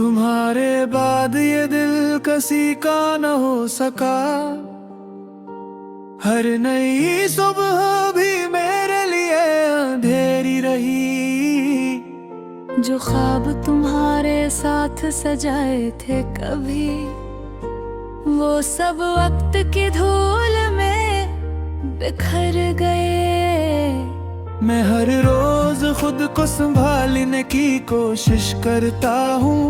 तुम्हारे बाद ये दिल किसी का न हो सका। हर नई सुबह भी मेरे लिए अंधेरी रही। जो ख्वाब तुम्हारे साथ सजाए थे कभी, वो सब वक्त की धूल में बिखर गए। मैं हर रोज खुद को संभालने की कोशिश करता हूँ,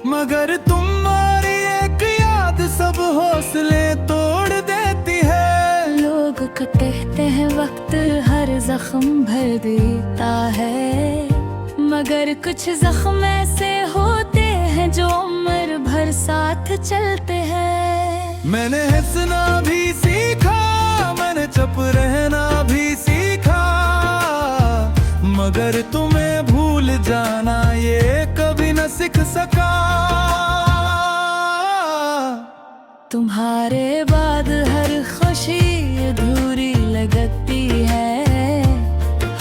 मगर तुम्हारी एक याद सब हौसले तोड़ देती है। लोग कहते हैं वक्त हर जख्म भर देता है, मगर कुछ जख्म ऐसे होते हैं जो उम्र भर साथ चलते हैं। मैंने हंसना भी सीखा, मैंने चुप रहना भी सीखा, मगर तुम्हें भूल जाना ये कभी न सीख सका। तुम्हारे बाद हर खुशी अधूरी लगती है,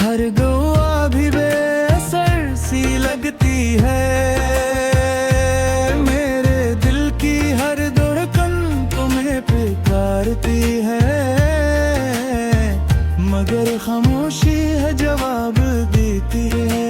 हर दुआ भी बेअसर सी लगती है। मेरे दिल की हर धड़कन तुम्हें पुकारती है, मगर खामोशी है जवाब देती है।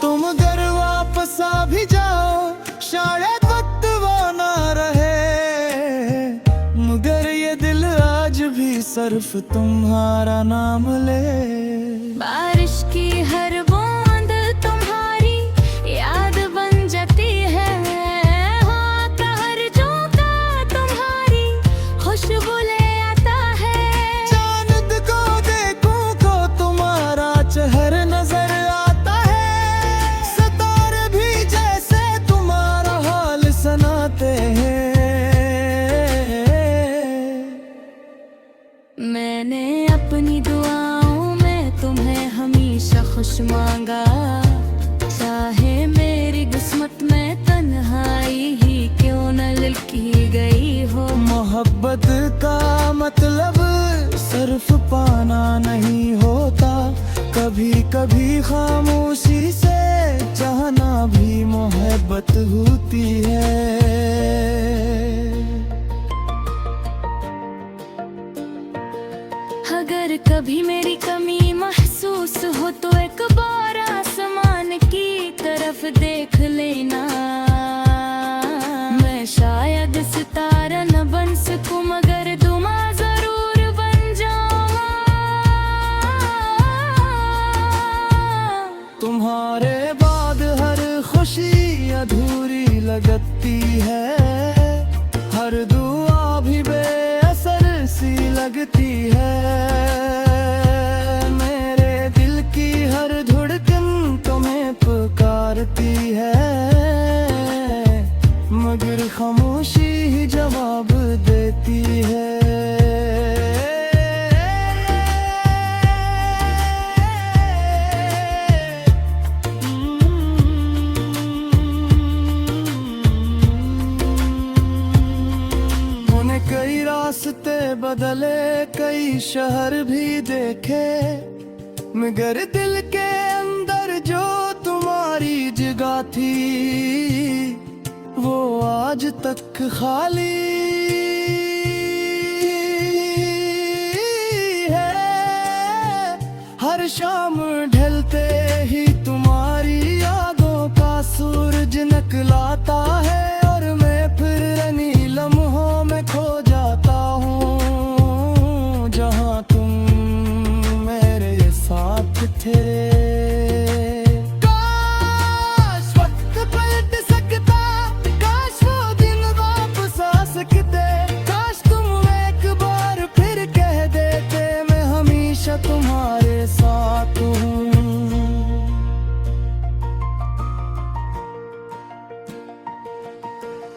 तुम घर वापस आ भी जाओ, शायद वक्त वो ना रहे, मगर ये दिल आज भी सिर्फ तुम्हारा नाम ले। बारिश की हर बूंद तुम्हारी याद बन जाती है, हाँ का हर झोंका तुम्हारी खुशबू ले आता है। चांद को देखूं तो तुम्हारा चेहरा नजर आता है, सितारे भी जैसे तुम्हारा हाल सुनाते हैं। मैंने अपनी दुआओं में तुम्हें हमेशा खुश मांगा, चाहे मेरी किस्मत में तन्हाई ही क्यों न लिखी गई हो। मोहब्बत का मतलब सिर्फ पाना नहीं होता, कभी कभी खामोशी से चाहना भी मोहब्बत होती है। अगर कभी मेरी कमी महसूस हो तो एक बार आसमान की तरफ देख लेना। मैं शायद सितारा न बन सकूं, मगर दुआ जरूर बन जाऊंगा। तुम्हारे बाद हर खुशी अधूरी लगती है, हर दुआ भी बेअसर सी लगती है। मेरे दिल की हर धड़कन तुम्हें पुकारती है, मगर खामोशी ही जवाब देती है। कई रास्ते बदले, कई शहर भी देखे, मगर दिल के अंदर जो तुम्हारी जगह थी वो आज तक खाली है। हर शाम ढलते ही तुम्हारी यादों का सूरज निकलाता है, और मैं फिर इन्हीं लम्हों में खो जाता हूँ जहाँ तुम मेरे साथ थे। काश वक्त पलट सकता, काश वो दिन वापस आ सकते, काश तुम एक बार फिर कह देते मैं हमेशा तुम्हारे साथ हूँ।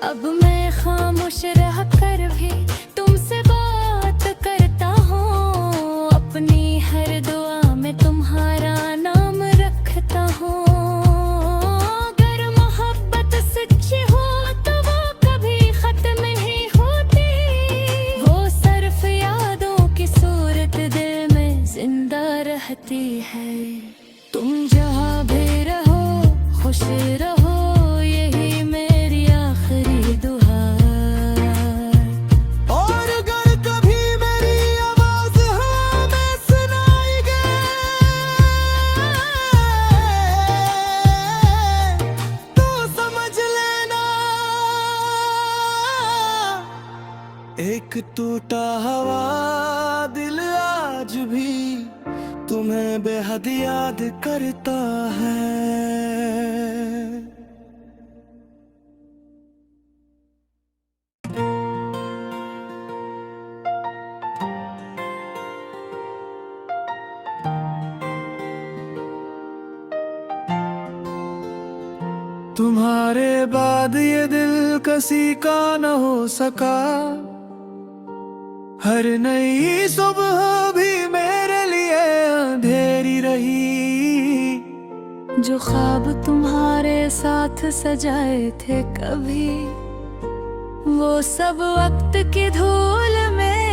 अब मैं खामोश रह कर भी तुमसे बात करता हूँ, अपनी हर दुआ में तुम्हारा नाम एक टूटा हवा दिल आज भी तुम्हें बेहद याद करता है। तुम्हारे बाद ये दिल किसी का न हो सका, हर नई सुबह भी मेरे लिए अंधेरी रही। जो ख्वाब तुम्हारे साथ सजाए थे कभी, वो सब वक्त की धूल में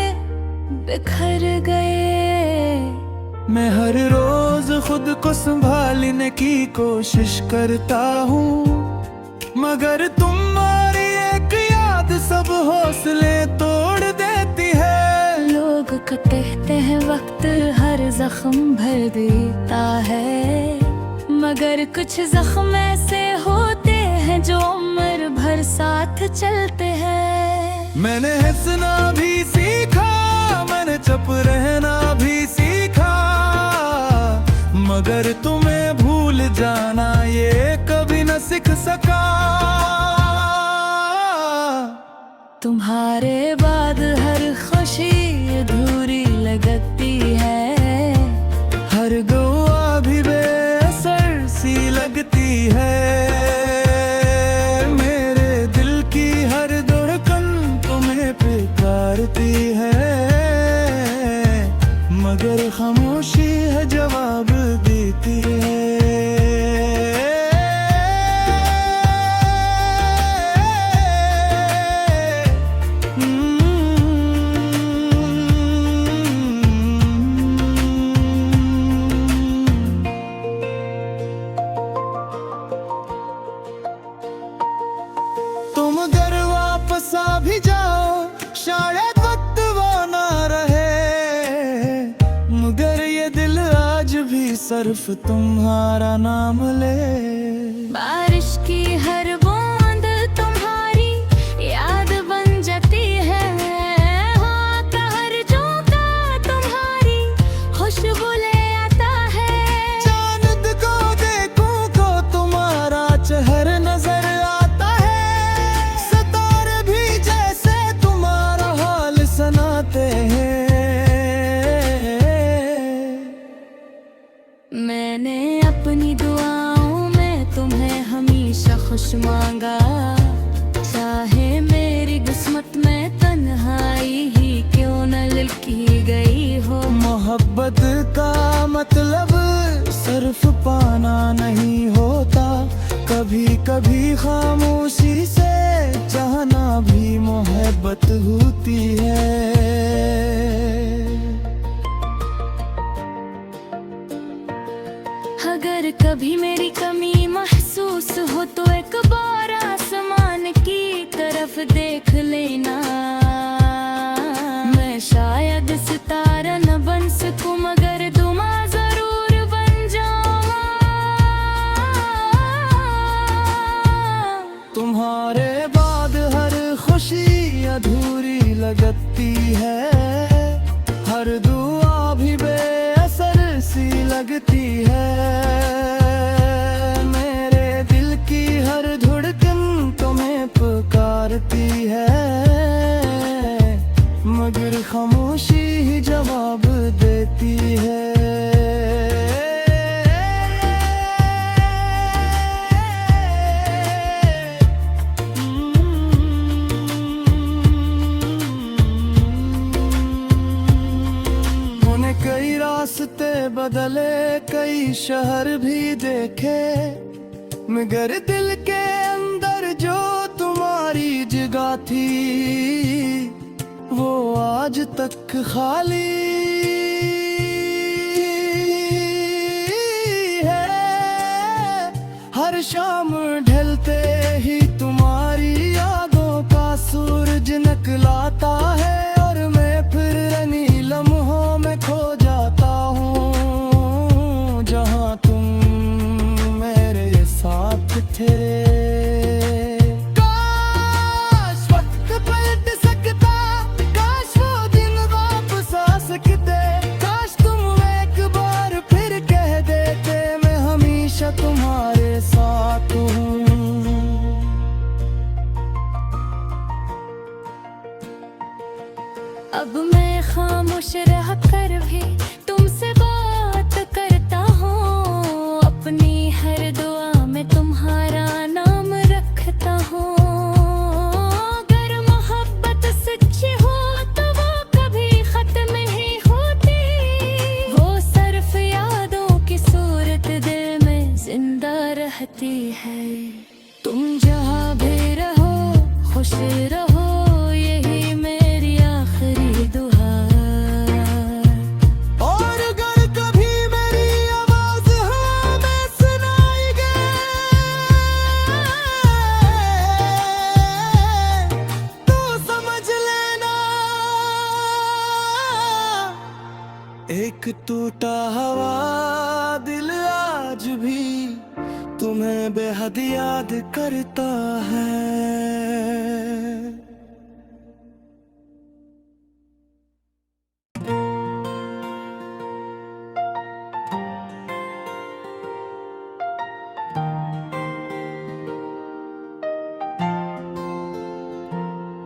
बिखर गए। मैं हर रोज खुद को संभालने की कोशिश करता हूँ, मगर तुम्हारी एक याद सब हौसले तोड़ देती है। लोग कहते हैं वक्त हर जख्म भर देता है, मगर कुछ जख्म ऐसे होते हैं जो उम्र भर साथ चलते हैं। मैंने हंसना भी सीखा, मैंने चुप रहना भी सीखा, मगर तुम्हें भूल जाना ये कभी न सीख सका। तुम्हारे बाद हर खुशी अधूरी लगती है, हर दुआ भी बेअसर सी लगती है। मेरे दिल की हर धड़कन तुम्हें पुकारती है, मगर खामोशी है जवाब देती है। तुम घर वापस आ भी जाओ, शायद वक्त वो ना रहे, मगर ये दिल आज भी सिर्फ तुम्हारा नाम ले। बारिश की हर बूंद तुम्हारी याद बन जाती है, हाँ का हर झोंका तुम्हारी खुशबू ले आता है। चांद को देखूं को तुम्हारा चेहरा नजर आता है, सितारे भी जैसे तुम्हारा हाल सुनाते हैं। मैंने अपनी दुआओं में तुम्हें हमेशा खुश मांगा, चाहे मेरी किस्मत में तन्हाई ही क्यों न लिखी गई हो। मोहब्बत का मतलब सिर्फ पाना नहीं होता, कभी कभी खामोशी से चाहना भी मोहब्बत होती है। अगर कभी मेरी कमी महसूस हो तो एक बार आसमान की तरफ देख लेना। मैं शायद सितारा न बन सकूं, मगर दुआ जरूर बन जाऊंगा। तुम्हारे बाद हर खुशी अधूरी लगती है, हर दुआ भी बेअसर सी लगती है। मेरे दिल की हर धड़कन तुम्हें पुकारती है, मगर खामोशी ही जवाब देती है। कई रास्ते बदले, कई शहर भी देखे, मगर दिल के अंदर जो तुम्हारी जगह थी वो आज तक खाली है। हर शाम ढलते ही तुम्हारी यादों का सूरज निकलाता है, और मैं फिर रंगीन लम्हों में खो जाता हूँ, जहाँ तुम मेरे साथ थे। काश वक्त पलट सकता, अब मैं खामोश रह कर भी तुमसे बात करता हूँ, अपनी हर दुआ में तुम्हारा नाम रखता हूँ। अगर मोहब्बत सच्ची हो तो वो कभी खत्म ही होती, वो सिर्फ यादों की सूरत दिल में जिंदा रहती है। तुम जहाँ भी रहो खुश रहो, यही मेरी आखिरी दुआ। और अगर कभी मेरी आवाज हमें सुनाई गई तो समझ लेना एक टूटा हुआ दिल आज भी तुम्हें बेहद याद करता है।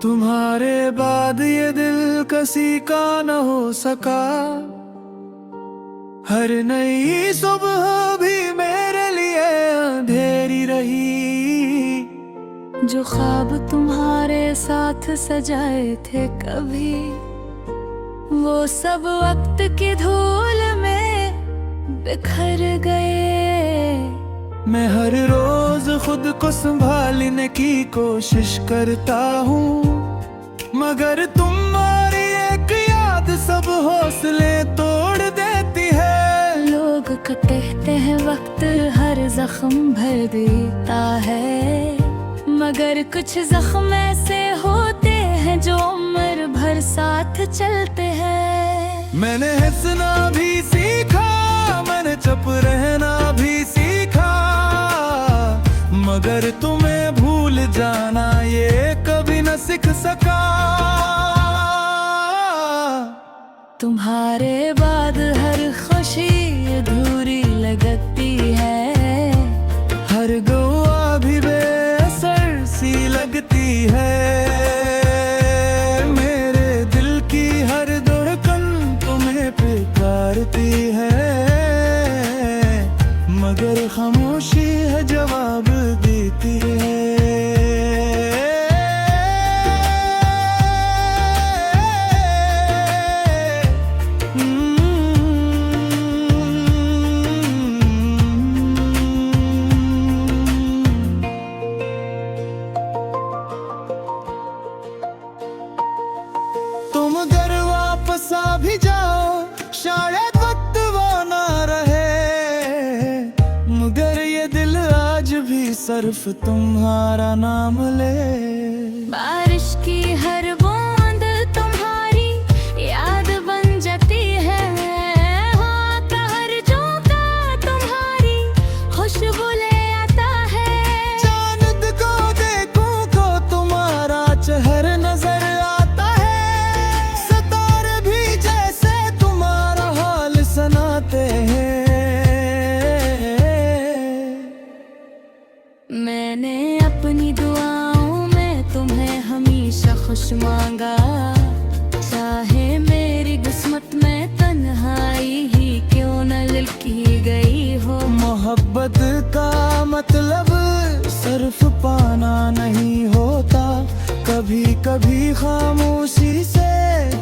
तुम्हारे बाद ये दिल किसी का न हो सका, हर नई सुबह भी मेरे लिए अंधेरी रही। जो ख्वाब तुम्हारे साथ सजाए थे कभी, वो सब वक्त की धूल में बिखर गए। मैं हर रोज खुद को संभालने की कोशिश करता हूँ, मगर तुम्हारी एक याद सब हौसले तोड़ देती है। लोग कहते हैं वक्त हर जख्म भर देता है, मगर कुछ जख्म ऐसे होते हैं जो उम्र भर साथ चलते हैं। मैंने हंसना भी सीखा, मैंने चुप रहना भी सीखा, मगर तुम्हें भूल जाना ये कभी न सीख सका। तुम्हारे बाद हर खुशी अधूरी लगती है, हर दुआ भी बेअसर सी लगती है। मेरे दिल की हर धड़कन तुम्हें पुकारती है, मगर खामोशी है जवाब देती है। तुम अगर वापस आ भी जाओ शायद वक्त वो ना रहे, मगर ये दिल आज भी सिर्फ तुम्हारा नाम ले। बारिश की हर बूंद तुम्हारी याद बन जाती है, हाँ का हर झोंका तुम्हारी खुशबू ले आता है। चांद को देखूं को तुम्हारा चेहरा नजर आता है, सितारे भी जैसे तुम्हारा हाल सुनाते हैं। मैंने अपनी दुआओं में तुम्हें हमेशा खुश मांगा, चाहे मेरी किस्मत में तन्हाई ही क्यों न लिखी गई हो। मोहब्बत का मतलब सिर्फ पाना नहीं होता, कभी कभी खामोशी से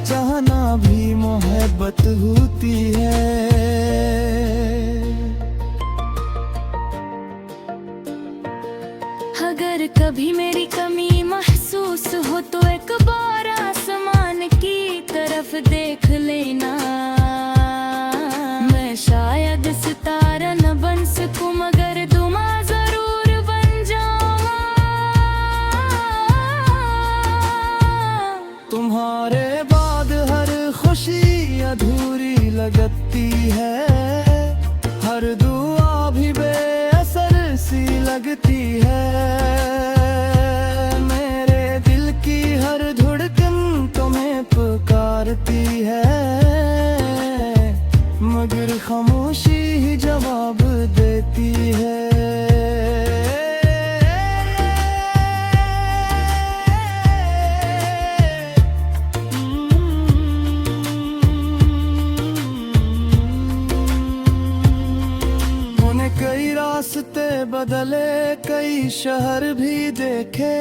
चाहना भी मोहब्बत होती है। अगर कभी मेरी कमी महसूस हो तो एक बार आसमान की तरफ देख लेना। मैं शायद सितारा न बन सकूं, मगर दुआ जरूर बन जाऊं। तुम्हारे बाद हर खुशी अधूरी लगती है, हर दुआ भी बेअसर सी लगती है। मेरे दिल की हर धड़कन तुम्हें पुकारती है, मगर खामोशी ही जवाब देती है। मैंने कई रास्ते बदले, कई शहर भी देखे,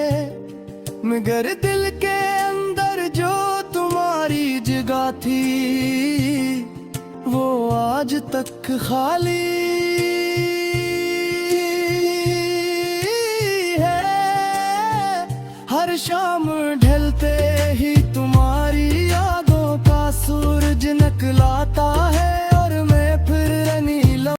मगर दिल के अंदर जो तुम्हारी जगह थी वो आज तक खाली है। हर शाम